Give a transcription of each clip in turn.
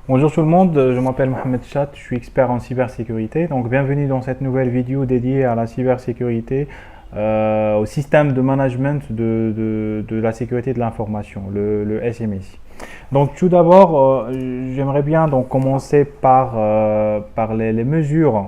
Bonjour tout le monde, je m'appelle Mohamed Chat, je suis expert en cybersécurité. Donc bienvenue dans cette nouvelle vidéo dédiée à la cybersécurité, au système de management de la sécurité de l'information, le SMSI. Donc tout d'abord, j'aimerais bien donc commencer par les mesures,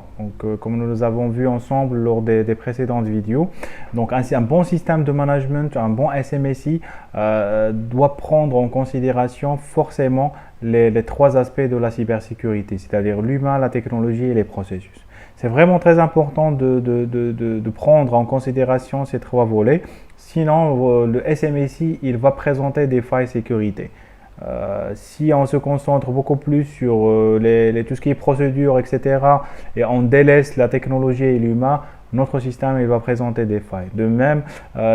comme nous les avons vu ensemble lors des précédentes vidéos. Donc un bon système de management, un bon SMSI doit prendre en considération forcément les trois aspects de la cybersécurité, c'est-à-dire l'humain, la technologie et les processus. C'est vraiment très important de prendre en considération ces trois volets, sinon le SMSI il va présenter des failles sécurité. Si on se concentre beaucoup plus sur tout ce qui est procédure, etc., et on délaisse la technologie et l'humain, notre système il va présenter des failles. De même,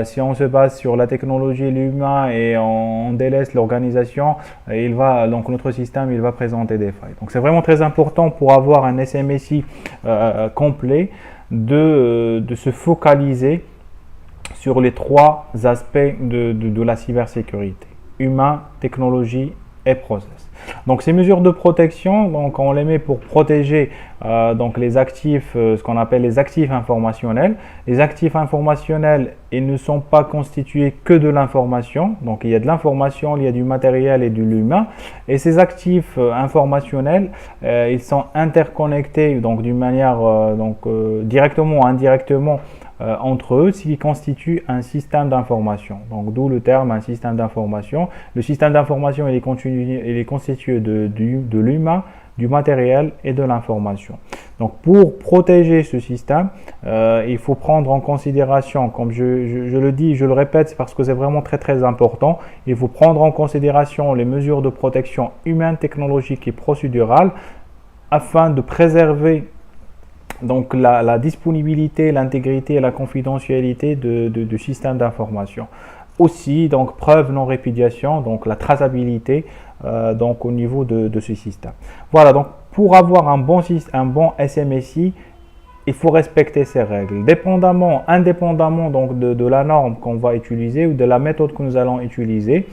si on se base sur la technologie et l'humain et on délaisse l'organisation, donc notre système il va présenter des failles. Donc c'est vraiment très important pour avoir un SMSI complet de se focaliser sur les trois aspects de la cybersécurité: humain, technologie et process. Donc ces mesures de protection, donc on les met pour protéger donc les actifs, ce qu'on appelle les actifs informationnels. Les actifs informationnels, ils ne sont pas constitués que de l'information. Donc il y a de l'information, il y a du matériel et de l'humain. Et ces actifs informationnels, ils sont interconnectés donc d'une manière directement ou indirectement entre eux, ce qui constitue un système d'information. Donc d'où le terme un système d'information. Le système d'information il est constitué de l'humain, du matériel et de l'information. Donc pour protéger ce système, il faut prendre en considération, comme je le dis, je le répète, c'est parce que c'est vraiment très important, il faut prendre en considération les mesures de protection humaine, technologique et procédurale afin de préserver donc la disponibilité, l'intégrité et la confidentialité du système d'information. Aussi, donc preuve non répudiation, donc la traçabilité donc au niveau de ce système. Voilà, donc pour avoir un bon SMSI, il faut respecter ces règles. Indépendamment donc de la norme qu'on va utiliser ou de la méthode que nous allons utiliser,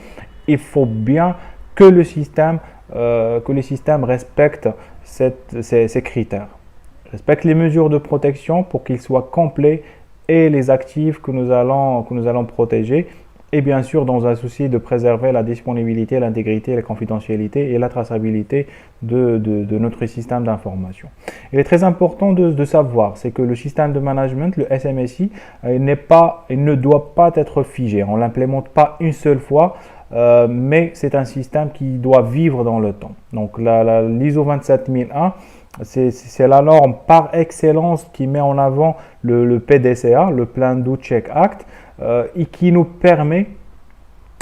il faut bien que le système respecte ces critères. Respecte les mesures de protection pour qu'ils soient complets et les actifs que nous allons protéger, et bien sûr dans un souci de préserver la disponibilité, l'intégrité, la confidentialité et la traçabilité de notre système d'information. Il est très important de savoir, c'est que le système de management, le SMSI, il ne doit pas être figé. On ne l'implémente pas une seule fois, mais c'est un système qui doit vivre dans le temps. Donc l'ISO 27001, c'est la norme par excellence qui met en avant le PDCA, le Plan Do Check Act, et qui nous permet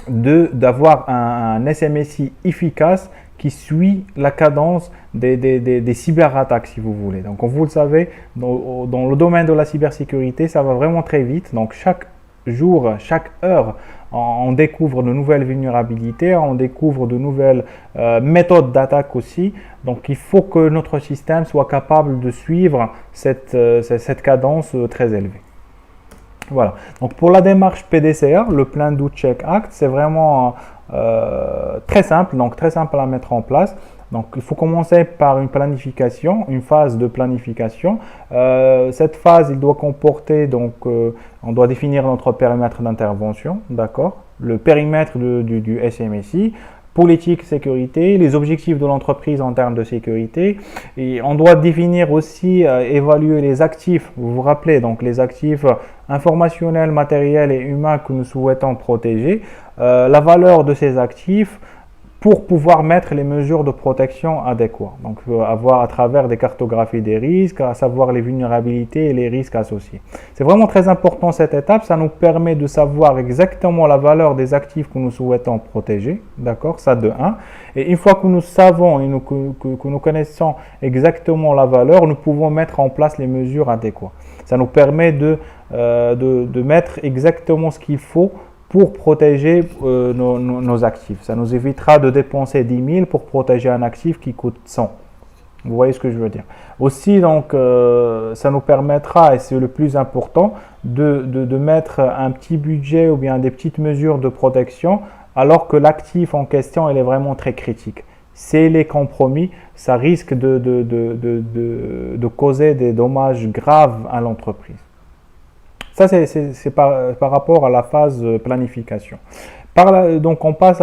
d'avoir un SMSI efficace qui suit la cadence des cyberattaques, si vous voulez. Donc, comme vous le savez, dans le domaine de la cybersécurité, ça va vraiment très vite. Donc, chaque jour, chaque heure, on découvre de nouvelles vulnérabilités, on découvre de nouvelles méthodes d'attaque aussi. Donc, il faut que notre système soit capable de suivre cette cadence très élevée. Voilà. Donc, pour la démarche PDCA, le Plan Do Check Act, c'est vraiment très simple, donc très simple à mettre en place. Donc, il faut commencer par une phase de planification. Cette phase, il doit comporter, on doit définir notre périmètre d'intervention, d'accord? Le périmètre du SMSI, politique sécurité, les objectifs de l'entreprise en termes de sécurité. Et on doit définir aussi, évaluer les actifs, vous vous rappelez, donc les actifs informationnels, matériels et humains que nous souhaitons protéger, la valeur de ces actifs, pour pouvoir mettre les mesures de protection adéquates. Donc, avoir à travers des cartographies des risques, à savoir les vulnérabilités et les risques associés. C'est vraiment très important cette étape, ça nous permet de savoir exactement la valeur des actifs que nous souhaitons protéger, d'accord, ça de 1. Et une fois que nous savons et que nous connaissons exactement la valeur, nous pouvons mettre en place les mesures adéquates. Ça nous permet de mettre exactement ce qu'il faut pour protéger nos actifs. Ça nous évitera de dépenser 10 000 pour protéger un actif qui coûte 100. Vous voyez ce que je veux dire. Aussi, donc, ça nous permettra, et c'est le plus important, de mettre un petit budget ou bien des petites mesures de protection alors que l'actif en question, il est vraiment très critique. s'il est compromis, ça risque de causer des dommages graves à l'entreprise. Ça, c'est par rapport à la phase planification. Donc, on passe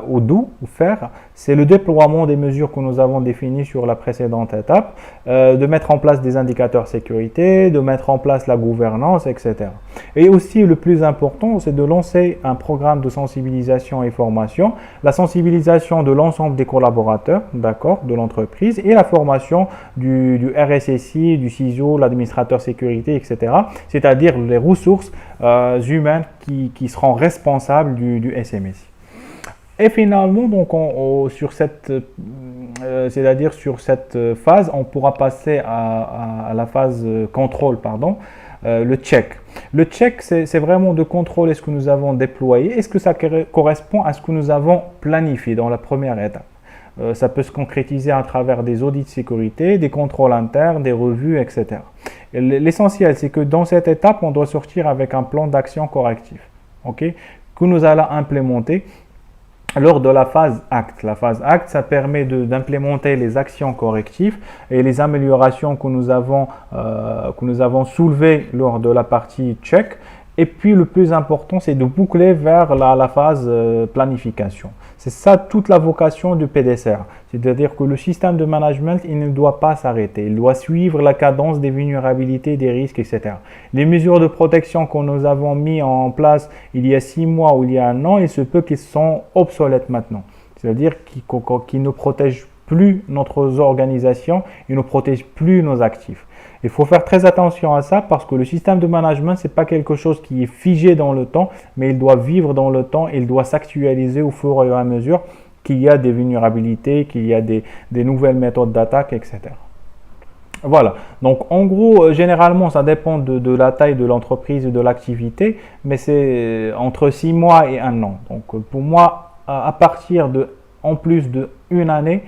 au DO, au faire. C'est le déploiement des mesures que nous avons définies sur la précédente étape, de mettre en place des indicateurs sécurité, de mettre en place la gouvernance, etc. Et aussi, le plus important, c'est de lancer un programme de sensibilisation et formation, la sensibilisation de l'ensemble des collaborateurs, d'accord, de l'entreprise, et la formation du RSSI, du CISO, l'administrateur sécurité, etc. C'est-à-dire les ressources humaines qui seront responsables du SMSI. Et finalement, donc, c'est-à-dire sur cette phase, on pourra passer à la phase contrôle, pardon, le check. Le check, c'est vraiment de contrôler ce que nous avons déployé. Est-ce que ça correspond à ce que nous avons planifié dans la première étape? Ça peut se concrétiser à travers des audits de sécurité, des contrôles internes, des revues, etc. L'essentiel, c'est que dans cette étape, on doit sortir avec un plan d'action correctif, okay, que nous allons implémenter lors de la phase acte. La phase acte, ça permet d'implémenter les actions correctives et les améliorations que nous avons soulevées lors de la partie check. Et puis, le plus important, c'est de boucler vers la phase planification. C'est ça toute la vocation du PDCR. C'est-à-dire que le système de management, il ne doit pas s'arrêter. Il doit suivre la cadence des vulnérabilités, des risques, etc. Les mesures de protection que nous avons mis en place il y a 6 mois ou il y a 1 an, il se peut qu'ils sont obsolètes maintenant. C'est-à-dire qu'ils ne protègent plus notre organisation, ils ne protègent plus nos actifs. Il faut faire très attention à ça parce que le système de management, ce n'est pas quelque chose qui est figé dans le temps, mais il doit vivre dans le temps, il doit s'actualiser au fur et à mesure qu'il y a des vulnérabilités, qu'il y a des nouvelles méthodes d'attaque, etc. Voilà, donc en gros, généralement, ça dépend de la taille de l'entreprise et de l'activité, mais c'est entre 6 mois et 1 an. Donc pour moi, à partir en plus d'1 année,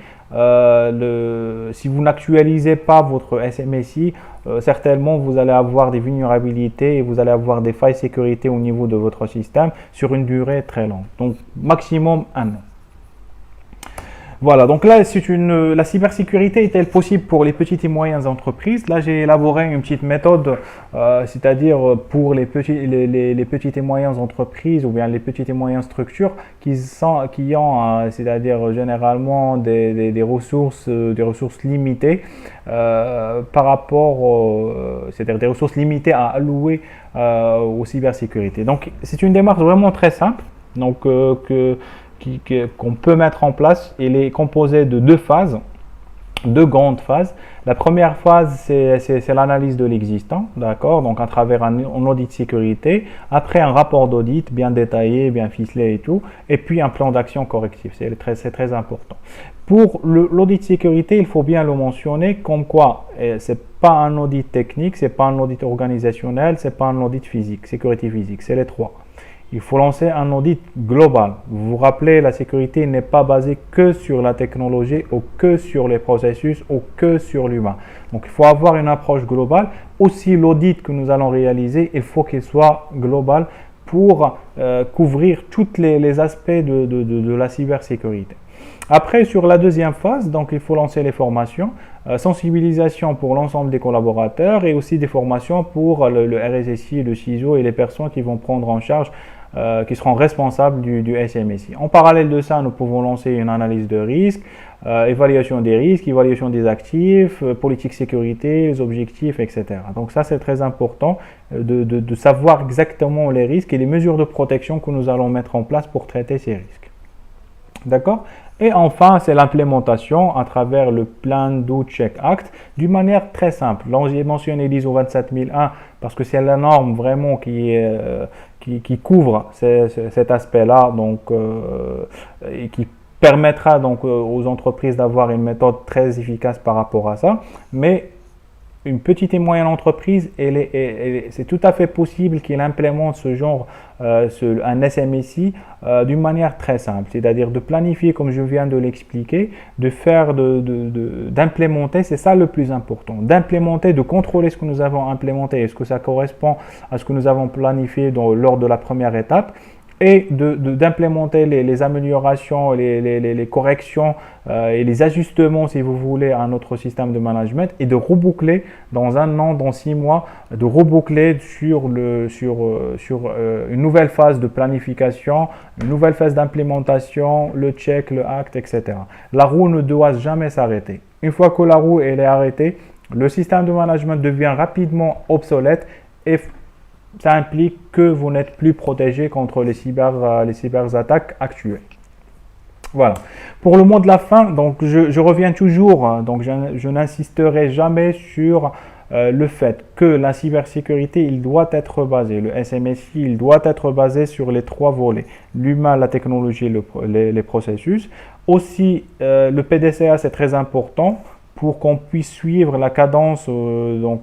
si vous n'actualisez pas votre SMSI, certainement vous allez avoir des vulnérabilités et vous allez avoir des failles sécurité au niveau de votre système sur une durée très longue. Donc maximum 1 an. Voilà, donc là, la cybersécurité est-elle possible pour les petites et moyennes entreprises? Là, j'ai élaboré une petite méthode, c'est-à-dire pour les petites et moyennes entreprises ou bien les petites et moyennes structures qui ont, c'est-à-dire généralement des ressources limitées par rapport, c'est-à-dire des ressources limitées à allouer aux cybersécurité. Donc, c'est une démarche vraiment très simple, donc qu'on peut mettre en place. Il est composé de 2 phases, 2 grandes phases. La première phase, c'est l'analyse de l'existant, d'accord, donc à travers un audit de sécurité, après un rapport d'audit bien détaillé, bien ficelé et tout, et puis un plan d'action correctif, c'est très important. Pour l'audit de sécurité, il faut bien le mentionner, comme quoi c'est pas un audit technique, c'est pas un audit organisationnel, c'est pas un audit physique, sécurité physique, c'est les 3. Il faut lancer un audit global. Vous vous rappelez, la sécurité n'est pas basée que sur la technologie ou que sur les processus ou que sur l'humain. Donc, il faut avoir une approche globale. Aussi, l'audit que nous allons réaliser, il faut qu'il soit global pour couvrir tous les aspects de la cybersécurité. Après, sur la deuxième phase, donc il faut lancer les formations, sensibilisation pour l'ensemble des collaborateurs et aussi des formations pour le RSSI, le CISO et les personnes qui vont prendre en charge, qui seront responsables du SMSI. En parallèle de ça, nous pouvons lancer une analyse de risque, évaluation des risques, évaluation des actifs, politique sécurité, les objectifs, etc. Donc ça, c'est très important de savoir exactement les risques et les mesures de protection que nous allons mettre en place pour traiter ces risques. D'accord? Et enfin, c'est l'implémentation à travers le Plan Do Check Act d'une manière très simple. Là, j'ai mentionné l'ISO 27001 parce que c'est la norme vraiment qui couvre cet aspect-là, donc et qui permettra donc aux entreprises d'avoir une méthode très efficace par rapport à ça. Mais une petite et moyenne entreprise, c'est tout à fait possible qu'il implémente ce genre, un SMSI d'une manière très simple, c'est-à-dire de planifier comme je viens de l'expliquer, d'implémenter, c'est ça le plus important, d'implémenter, de contrôler ce que nous avons implémenté, est-ce que ça correspond à ce que nous avons planifié lors de la première étape, et d'implémenter les améliorations, les corrections et les ajustements, si vous voulez, à notre système de management et de reboucler dans 1 an, dans 6 mois, de reboucler sur une nouvelle phase de planification, une nouvelle phase d'implémentation, le check, le acte, etc. La roue ne doit jamais s'arrêter. Une fois que la roue elle est arrêtée, le système de management devient rapidement obsolète et ça implique que vous n'êtes plus protégé contre les cyberattaques actuelles. Voilà. Pour le mot de la fin, donc je reviens toujours, donc je n'insisterai jamais sur le fait que la cybersécurité, il doit être basé, le SMSI, il doit être basé sur les 3 volets, l'humain, la technologie et les processus. Aussi, le PDCA, c'est très important pour qu'on puisse suivre la cadence dans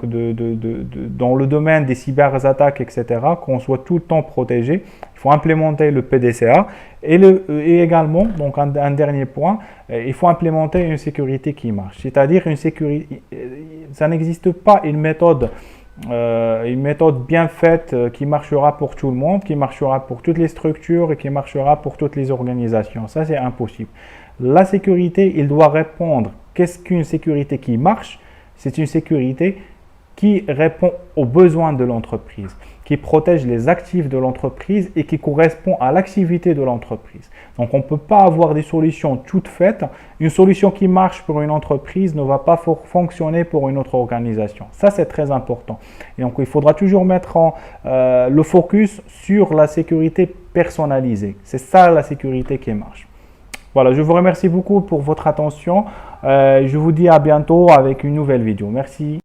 le domaine des cyberattaques, etc., qu'on soit tout le temps protégé. Il faut implémenter le PDCA et également, donc un dernier point, il faut implémenter une sécurité qui marche. C'est-à-dire une sécurité, ça n'existe pas une méthode bien faite qui marchera pour tout le monde, qui marchera pour toutes les structures et qui marchera pour toutes les organisations. Ça, c'est impossible. La sécurité, il doit répondre. Qu'est-ce qu'une sécurité qui marche? C'est une sécurité qui répond aux besoins de l'entreprise, qui protège les actifs de l'entreprise et qui correspond à l'activité de l'entreprise. Donc, on ne peut pas avoir des solutions toutes faites. Une solution qui marche pour une entreprise ne va pas fonctionner pour une autre organisation. Ça, c'est très important. Et donc, il faudra toujours mettre le focus sur la sécurité personnalisée. C'est ça la sécurité qui marche. Voilà, je vous remercie beaucoup pour votre attention. Je vous dis à bientôt avec une nouvelle vidéo. Merci.